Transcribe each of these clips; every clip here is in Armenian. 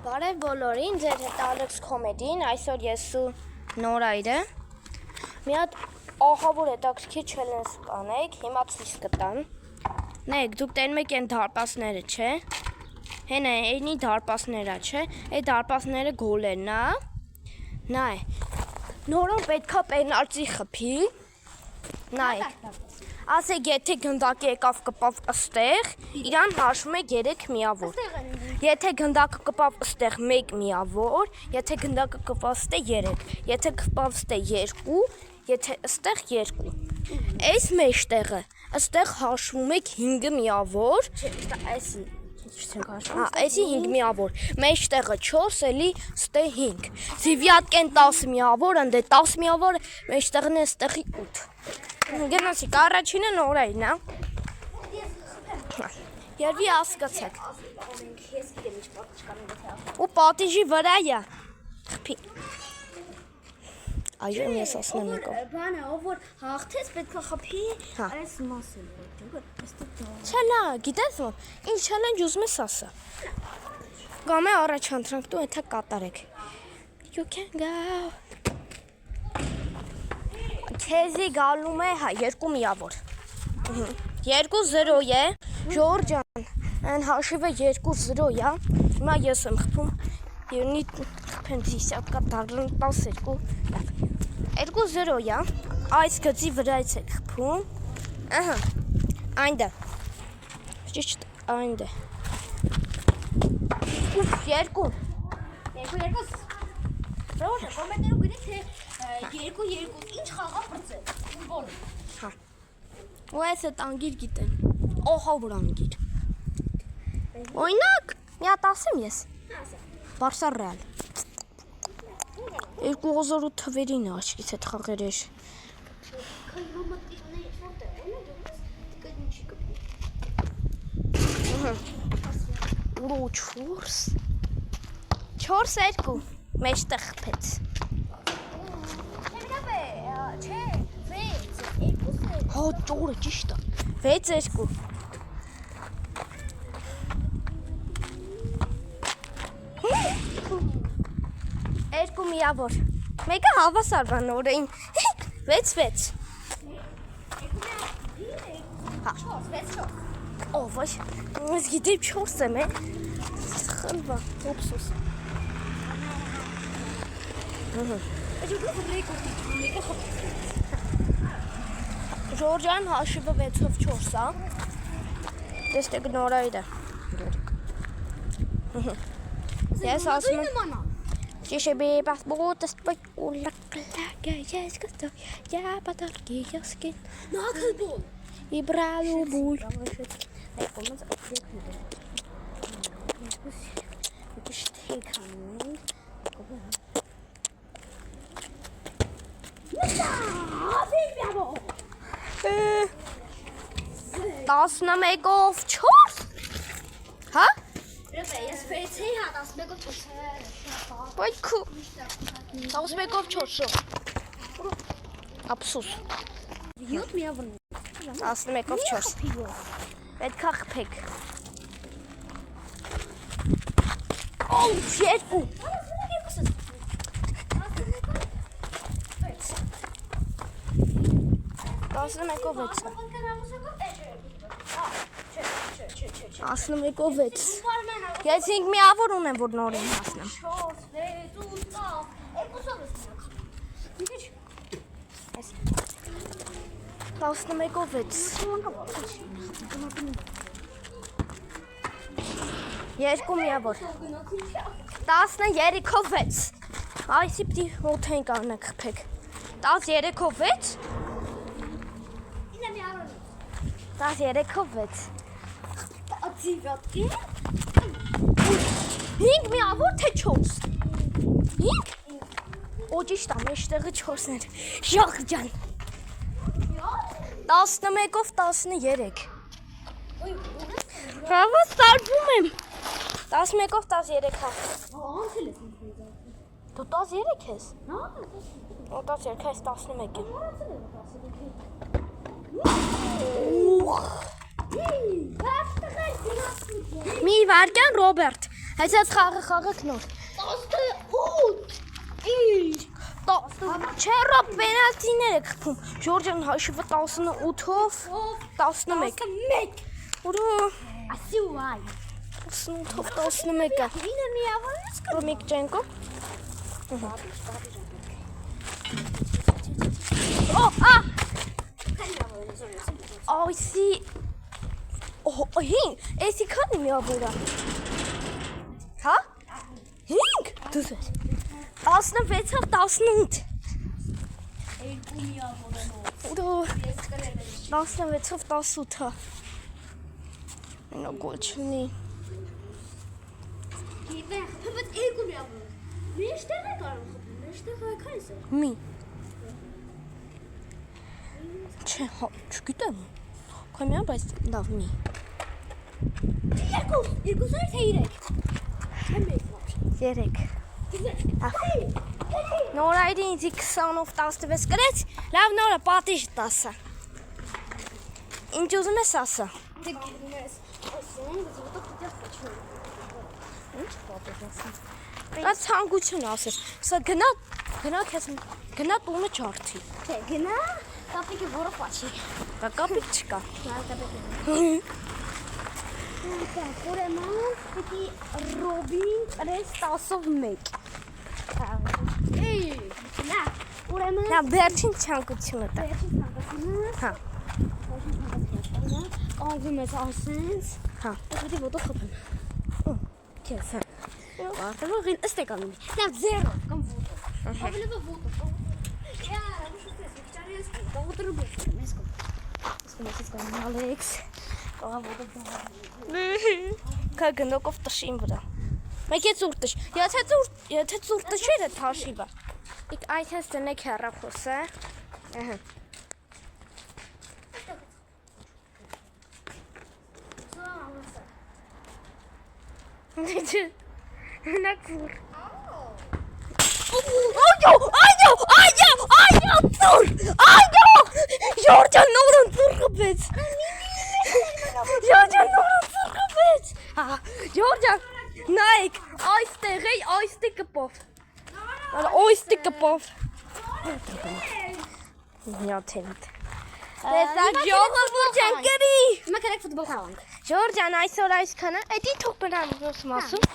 Բարև բոլորին, ձեր հետ Alex Comedy-ն, այսօր ես ու Նորայրը մի հատ ահավոր հետաքրքիր challenge կանենք, հիմա ցույց կտամ։ Նայեք, դուք տենում եք այն դարպասները, չէ՞։ Հեն այնի դարպասները, չէ՞։ Այդ դարպասները գոլերն է։ Նայ։ Նորոն պետքա պենալտի խփի։ Նայեք։ Ասեք, եթե գնդակը եկավ կպավ ըստեղ, իրան հաշվում է 3 միավոր։ Եթե գնդակը կպավ ըստեղ 1 միավոր, եթե գնդակը կպավ ըստեղ 3, եթե կպավ ըստեղ 2, եթե ըստեղ 2։ Այս մեջտեղը ըստեղ հաշվում եք 5 միավոր, այսի 5 միավոր, մեջտեղը 4, էլի ըստեղ 5։ Զիվյատկեն 10 միավոր, ընդե 10 միավոր, մեջտեղն է ըստեղի 8։ Գնացիք, առաջինը Նորայրն է։ Երևի հասկացեք։ Ու պատիժի վրա է։ Խփի։ Այժմ ես ասնեմ եկով։ Բանը, ով որ հաղթեց պետք է խփի այս մասը։ Չէ, լա, գիտես ո՞ր։ Ինչ challenge ուզում ես ասա։ Կամ է առաջ ընտրանք դու եթե կատարեք։ You can go։ Քեզի գալում է 2 միավոր։ 2-0 է։ Ժորժան, այն հաշիվը 2-0 է։ Հիմա ես եմ խփում։ Երնի խփեն դիսյատկա դարլն 12։ 2-0 է։ Այս գծի վրայից եք խփում։ Ահա։ Այնտե։ Ճիշտ այնտե։ Ուֆ, 2։ 2-2։ Ռոժը, կոմենտներում գրի թե 2-2 ինչ խաղա բրծել։ Ֆուտբոլ։ Հա։ Ու այս է անգիր գիտեն։ Ահա որ անգիր։ Օրինակ, մի հատ ասեմ ես։ Բարսա Ռեալ։ 2008 թվերին է աչքից այդ խաղերը։ Ուրո 4-2 մեջտեղ խփեց։ Հա, ճորը ճիշտ է։ 6-2։ Երկու միավոր։ Մեկը հավասար բան օրային։ 6-6։ Հա, 4-4։ Ո, ոչ։ Ես գիտեմ 4 եմ, խլվա, օպսոս։ Ժորժան հաշիվը 6-4 է։ Տեսեք Նորայրը։ Ես ասում եմ Чешебе паспорт спокойно клагаешь что я подарки я скин на футбол и брал буль. Տասնմեկով 4 Հա Ես ֆեյցեի հատ 11-ով 4 Ոյքու 11-ով 4 Ափսուս 7 միավոր 11-ով 4 Պետք է խփեք Օ, 2 11-ով 6 11-ով 6 Ես 5 միավոր ունեմ, որ նորին հասնեմ 11-ով 6 2 միավոր 13-ով 6 Այսի պիտի հոթեն կանեք խփեք 13-ով 6 13-ով 6 Ձիվյատկի 5 միավոր թե 4 5 Օ ճիշտ է, մեջտեղը 4-ն էր Ժողջան 11-ով 13 Հավա սարվում եմ 11-ով 13 հա Դու 13 ես Ո 13 ես 11 եմ Ուխ Մի վարկյան Ռոբերտ։ Հեսած խաղը կնոր։ 18 Չէ, Ռոբ պենալտիներ է կփում։ Ժորջան հաշիվը 18-ով 11։ Ուրո Ասի վայ 18-ով 11-ը։ Ինը միավորից Ռոմիկչենկո։ Այսի էսի քանի միավոր է։ Հա? 5 դուս 16-ով 18 Երկու միավոր են Ուրո Ես կրել եմ 16-ով 18-ը Նա գոչնի Գիտեմ, բայց երկու միավոր Մեջտեղ է կարող խփել, մեջտեղ է քայս է Մի Չէ, հա, չգիտեմ Կամիա, բայց լավ մի Երկուսը թե 3 3 Նորայրի ինձի 20-ով 16 կրեց, լավ նորը պատիժ 10 Ինչ ուզում ես ասա Դե գնես ասում, դու դեռ փչում Ինչ պատիժ ասում Դա ցանկություն ասես, սա գնա տունը չարդի Չէ, գնա, կապիկը որը պաչի Դա կապիկ չկա Ուրեմն պիտի Ռոբին կրես 10-ով 1 Նա, ուրեմն Նա վերջին ցանկությունը տա Վերջին ցանկությունը Հա Կանգնում ես ասենց Հա Պետք է ոտով խփեմ Քեզ հա Արտերողին ըստ է կանգնում Լավ 0 կամ ոտով Ավելի ոտով Յա, ուշտես, վիճարի ես ոտով բուխում ես կողմ Ալեքս Կա գնդոկով տշին վրա Մեկ է ծուրտշ Եթե ծուրտշ էր է թաշիվա Իք այդ հենց տնեք հեռախոս է Ահա Նա ծուր Այո, Ժորջան նորն ծուր խպեց Ժորջան նորն ծուր խպեց Ժորջան, նայք, այստեղ էի, այստեղ կպով Այստեղ կպով Նյաթենիտ Տեսակ ժողովուրդ են կրի Հիմա կերեք ֆուտբոլ խաղանք Ժորջան այսօր այսքանը, էդի թող բնամ ոսում ասում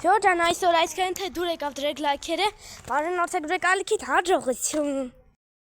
Ժորջան այսօր այսքանը թե դուր եկավ դրեք լայքերը Բարենորցեք դրեք ալիքիտ հաջողություն